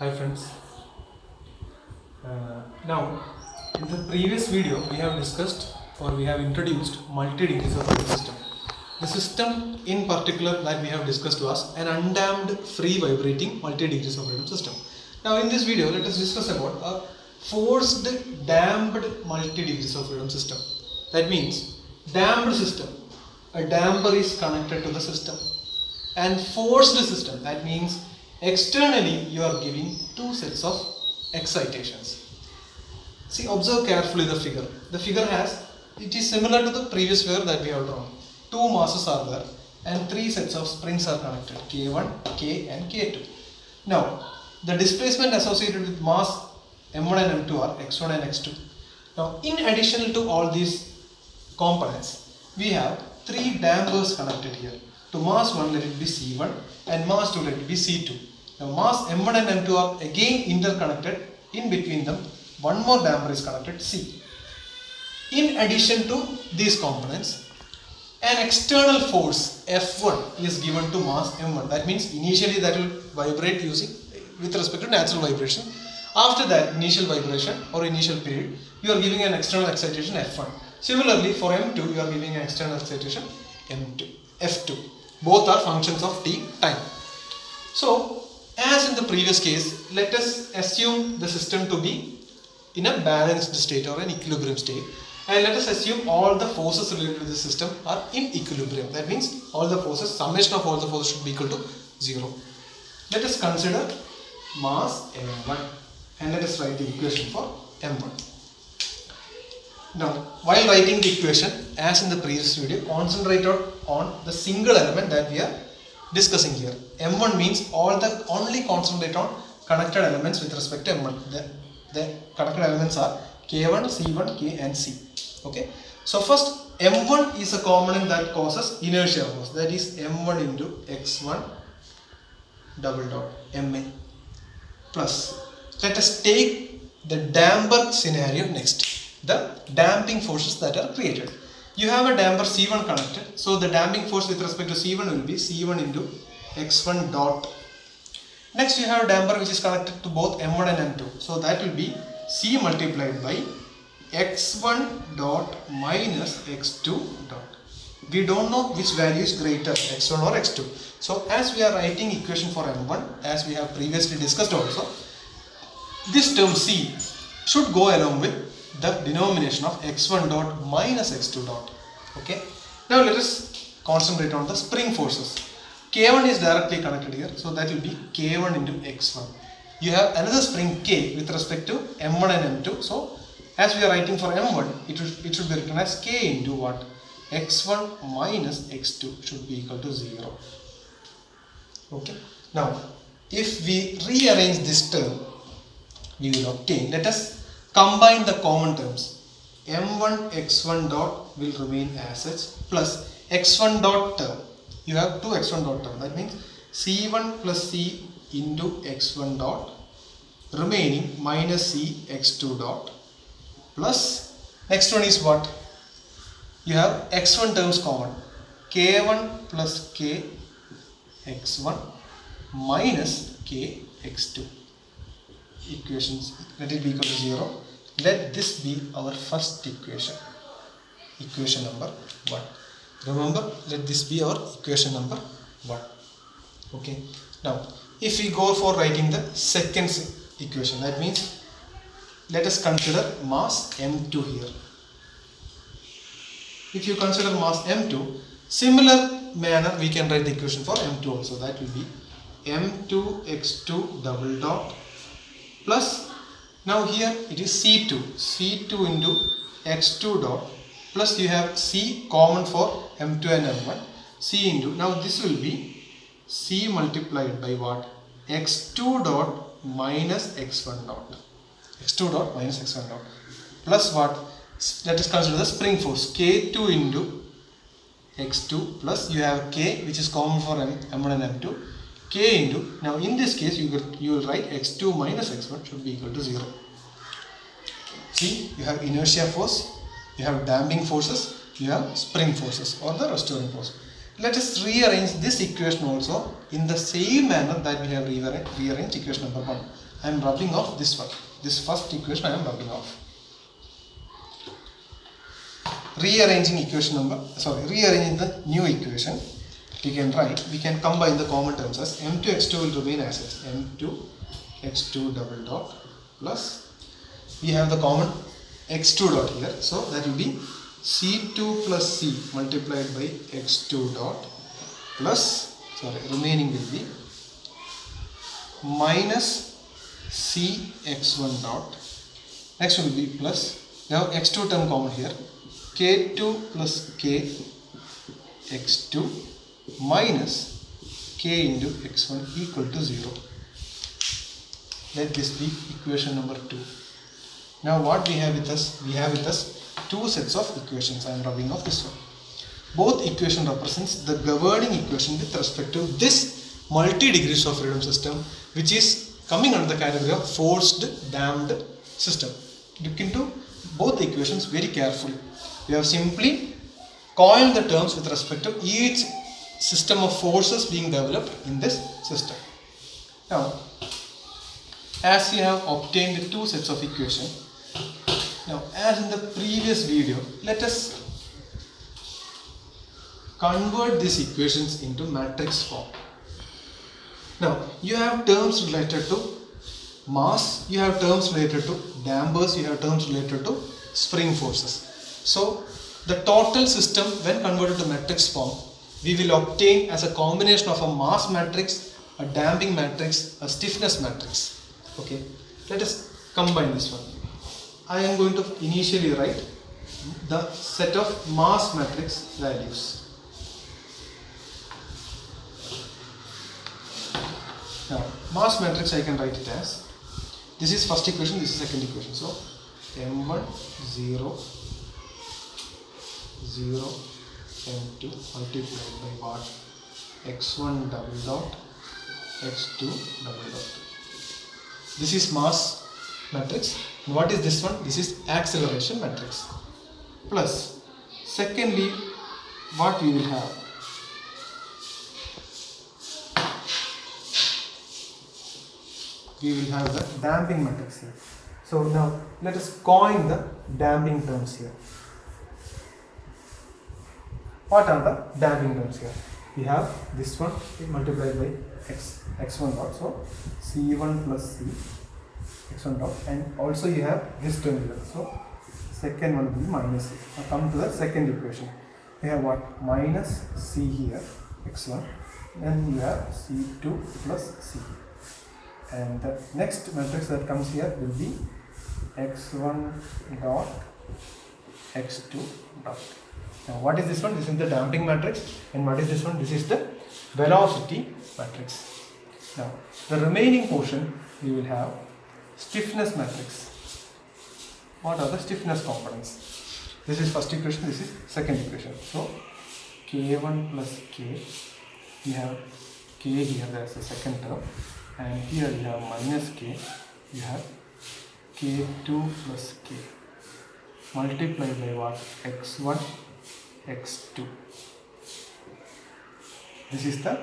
Hi friends. Now in the previous video we have discussed or we have introduced multi-degrees of freedom system. The system in particular that we have discussed was an undamped free vibrating multi-degrees of freedom system. Now in this video let us discuss about a forced damped multi-degrees of freedom system. That means damped system, a damper is connected to the system, and forced system, that means externally you are giving two sets of excitations. See, observe carefully the figure. The figure it is similar to the previous figure that we have drawn. Two masses are there and three sets of springs are connected, K1, K and K2. Now, the displacement associated with mass M1 and M2 are X1 and X2. Now, in addition to all these components, we have three dampers connected here. To mass 1 let it be C1 and mass 2 let it be C2. Now mass M1 and M2 are again interconnected. In between them one more damper is connected, C. In addition to these components, an external force F1 is given to mass M1. That means initially that will vibrate with respect to natural vibration. After that initial vibration or initial period, you are giving an external excitation F1. Similarly for M2 you are giving an external excitation F2. Both are functions of t time. So, as in the previous case, let us assume the system to be in a balanced state or an equilibrium state, and let us assume all the forces related to the system are in equilibrium. That means all the forces, summation of all the forces should be equal to 0. Let us consider mass M1 and let us write the equation for M1. Now, while writing the equation, as in the previous video, concentrate on the single element that we are discussing here. M1 means only concentrate on connected elements with respect to M1. The connected elements are K1, C1, K and C. Okay. So first, M1 is a component that causes inertia force. That is M1 into X1 double dot MA plus. Let us take the damper scenario next. The damping forces that are created. You have a damper C1 connected, so the damping force with respect to C1 will be C1 into X1 dot. Next you have a damper which is connected to both M1 and M2, so that will be C multiplied by X1 dot minus X2 dot. We don't know which value is greater, X1 or X2. So as we are writing equation for M1, as we have previously discussed also, this term C should go along with the denomination of X1 dot minus X2 dot. Okay. Now let us concentrate on the spring forces. K1 is directly connected here, so that will be K1 into X1. You have another spring K with respect to M1 and M2. So as we are writing for M1, it should be written as K into what? X1 minus X2 should be equal to 0. Okay. Now if we rearrange this term, we will obtain, let us combine the common terms. M1 X1 dot will remain as such plus X1 dot term. You have two X1 dot term. That means C1 plus C into X1 dot remaining minus C X2 dot plus next one is what? You have X1 terms common. K1 plus K X1 minus K X2. Equations, let it be equal to 0. Let this be our first equation, equation number 1. Remember, let this be our equation number 1. Okay. Now if we go for writing the second equation, that means let us consider mass M2 here. If you consider mass M2, similar manner we can write the equation for M2 also. That will be M2 X2 double dot plus, now here it is C2 into X2 dot plus you have C common for M2 and M1, C into, now this will be C multiplied by what? X2 dot minus X1 dot. X2 dot minus X1 dot plus what? Let us consider the spring force K2 into X2 plus you have K which is common for M1 and M2. K into, now in this case you will write X2 minus X1 should be equal to 0. See, you have inertia force, you have damping forces, you have spring forces or the restoring force. let us rearrange this equation also in the same manner that we have rearranged equation number 1. I am rubbing off this one. This first equation I am rubbing off. Rearranging the new equation, we can combine the common terms as m2 x2 will remain as is m2 x2 double dot plus, we have the common x2 dot here, so that will be c2 plus c multiplied by x2 dot plus, remaining will be minus c x1 dot, next will be plus, now x2 term common here, k2 plus k x2 minus k into x1 equal to 0. Let this be equation number 2. Now what we have with us? We have with us two sets of equations. I am rubbing off this one. Both equation represents the governing equation with respect to this multi-degrees of freedom system, which is coming under the category of forced damped system. Look into both the equations very carefully. We have simply coined the terms with respect to each system of forces being developed in this system. Now, as we have obtained two sets of equations, now as in the previous video, let us convert these equations into matrix form. Now, you have terms related to mass, you have terms related to dampers, you have terms related to spring forces. So, the total system when converted to matrix form, we will obtain as a combination of a mass matrix, a damping matrix, a stiffness matrix. Okay, let us combine this one. I am going to initially write the set of mass matrix values. Now, mass matrix I can write it as, this is first equation, this is second equation. So, m1 0 0 m2 multiplied by what? x1 double dot x2 double dot. This is mass matrix. And what is this one? This is acceleration matrix. Plus, secondly, what we will have? We will have the damping matrix here. So now let us coin the damping terms here. What are the damping terms here? We have this one multiplied by x1 dot, so c1 plus c x1 dot, and also you have this term here, so second one will be minus c. Now come to the second equation. We have what? Minus c here, x1, then you have c2 plus c, and the next matrix that comes here will be x1 dot x2 dot. Now what is this one? This is the damping matrix, and what is this one? This is the velocity matrix. Now the remaining portion we will have stiffness matrix. What are the stiffness components? This is first equation, this is second equation. So k1 plus k, we have k here, that is the second term, and here we have minus k, you have k2 plus k multiplied by what? x1 x2. This is the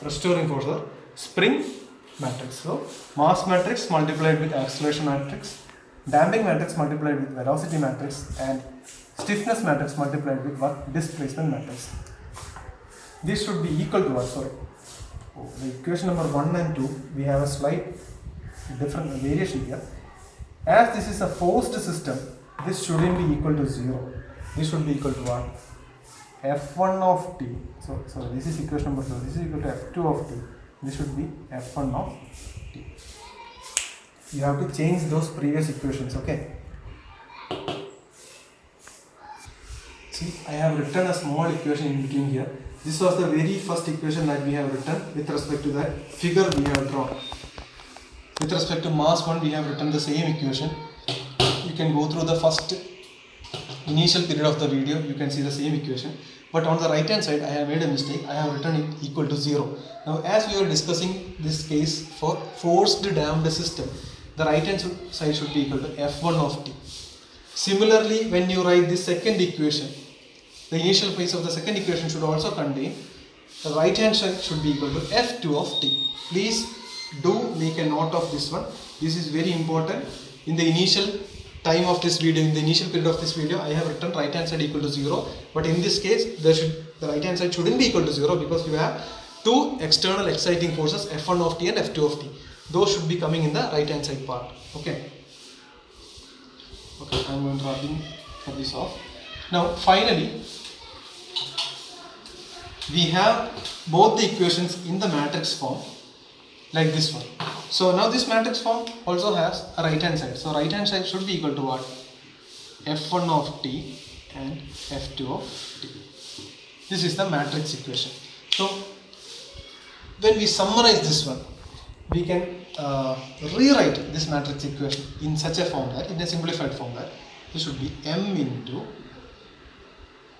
restoring force or spring matrix. So mass matrix multiplied with acceleration matrix, damping matrix multiplied with velocity matrix, and stiffness matrix multiplied with what? Displacement matrix. This should be equal to what? The equation number 1 and 2, we have a slight different variation here. As this is a forced system, this shouldn't be equal to 0. This should be equal to what? f1 of t. So this is equation number 2. This is equal to f2 of t. This should be f1 of t. You have to change those previous equations, okay? See, I have written a small equation in between here. This was the very first equation that we have written with respect to that figure we have drawn. With respect to mass 1, we have written the same equation. You can go through the first initial period of the video, you can see the same equation. But on the right hand side, I have made a mistake. I have written it equal to 0. Now, as we are discussing this case for forced damped system, the right hand side should be equal to f1 of t. Similarly, when you write the second equation, the initial phase of the second equation should also contain the right hand side should be equal to f2 of t. Please do make a note of this one. This is very important. In the initial time of this video, in the initial period of this video, I have written right hand side equal to 0. But in this case, the right hand side shouldn't be equal to 0 because you have two external exciting forces f1 of t and f2 of t. Those should be coming in the right hand side part. Okay. Okay, I'm going to cut this off. Now finally, we have both the equations in the matrix form like this one. So now this matrix form also has a right hand side. So right hand side should be equal to what? f1 of t and f2 of t. This is the matrix equation. So when we summarize this one, we can rewrite this matrix equation in such a form that, in a simplified form that, this should be m into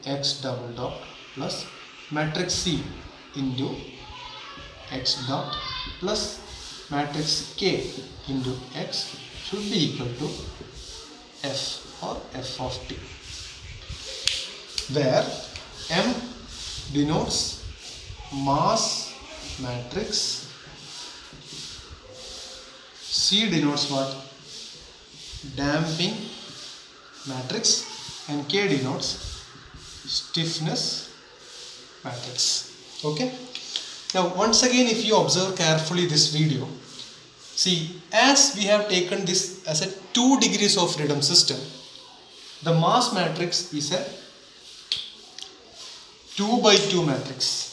x double dot plus matrix C into x dot plus matrix K into x should be equal to f or f of t, where m denotes mass matrix, C denotes what? Damping matrix, and K denotes stiffness matrix. Okay. Now once again, if you observe carefully this video, see, as we have taken this as a 2 degrees of freedom system, the mass matrix is a 2 by 2 matrix.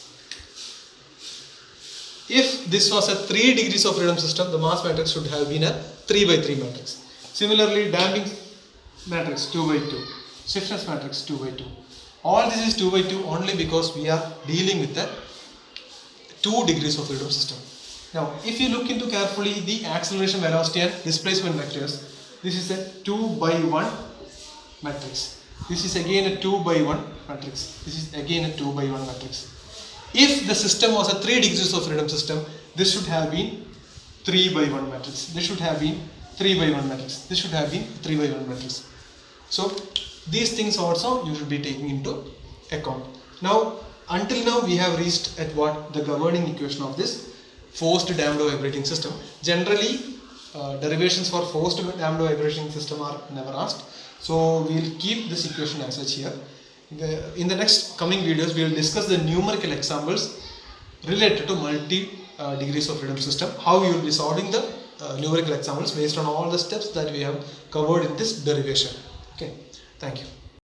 If this was a 3 degrees of freedom system, the mass matrix should have been a 3 by 3 matrix. Similarly, damping matrix 2 by 2, stiffness matrix 2 by 2. All this is 2 by 2 only because we are dealing with a 2 degrees of freedom system. Now, if you look into carefully the acceleration, velocity and displacement vectors, this is a 2 by 1 matrix. This is again a 2 by 1 matrix. This is again a 2 by 1 matrix. If the system was a 3 degrees of freedom system, this should have been 3 by 1 matrix. This should have been 3 by 1 matrix. This should have been 3 by 1 matrix. So these things also you should be taking into account. Now, until now we have reached at what? The governing equation of this forced damped vibrating system. Generally, derivations for forced damped vibrating system are never asked. So we will keep this equation as such here. In the next coming videos, we will discuss the numerical examples related to multi degrees of freedom system. How we will be solving the numerical examples based on all the steps that we have covered in this derivation. Okay, thank you.